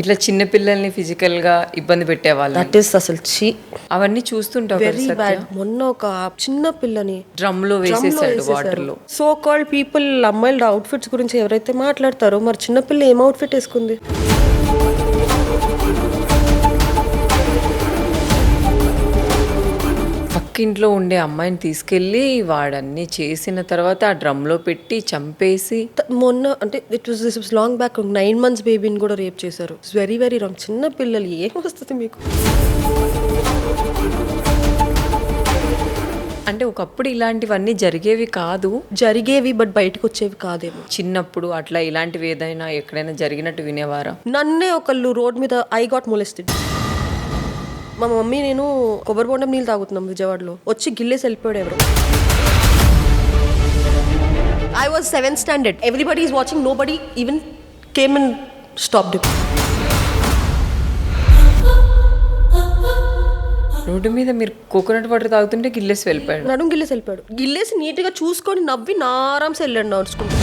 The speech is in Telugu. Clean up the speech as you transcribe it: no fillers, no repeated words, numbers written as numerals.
ఇట్లా చిన్న పిల్లల్ని ఫిజికల్ గా ఇబ్బంది పెట్టేవాళ్ళు. దట్ ఈస్ అసలు అవన్నీ చూస్తుంటావు వెరీ బ్యాడ్. మొన్న ఒక చిన్న పిల్లని డ్రమ్ లో వేసేసాడు వాటర్ లో. సో కాల్డ్ పీపుల్ అమ్మాయిల అవుట్ఫిట్స్ గురించి ఎవరైతే మాట్లాడతారో మరి చిన్న పిల్ల ఏం అవుట్ఫిట్ వేసుకుంది? పక్కింట్లో ఉండే అమ్మాయిని తీసుకెళ్లి వాడన్నీ చేసిన తర్వాత ఆ డ్రమ్ లో పెట్టి చంపేసి మొన్న అంటే this was long back 9 months బేబీని కూడా రేప్ చేశారు. It's very very wrong. చిన్న పిల్లలు ఏం వస్తుంది మీకు? అంటే ఒకప్పుడు ఇలాంటివన్నీ జరిగేవి కాదు, జరిగేవి బట్ బయటకు వచ్చేవి కాదేమో. చిన్నప్పుడు అట్లా ఇలాంటివి ఏదైనా ఎక్కడైనా జరిగినట్టు వినేవారా? నన్నే ఒకళ్ళు రోడ్ మీద ఐ గాట్ మొలెస్టెడ్. మా మమ్మీ నేను కొబ్బరి బొండం నీళ్ళు తాగుతున్నాం విజయవాడలో, వచ్చి గిల్లేసి వెళ్ళిపోయాడు ఎవరు. I was 7th standard. Everybody is watching. Nobody even came and stopped him. Road మీద మీరు కోకోనట్ వాటర్ తాగుతుంటే గిల్లేసి వెళ్ళిపోయాడు. నడుము గిల్లేసి వెళ్ళిపోయాడు. గిల్లేసి నీట్గా చూసుకొని నవ్వి నారాంసి వెళ్ళాడు నడుచుకుంటూ.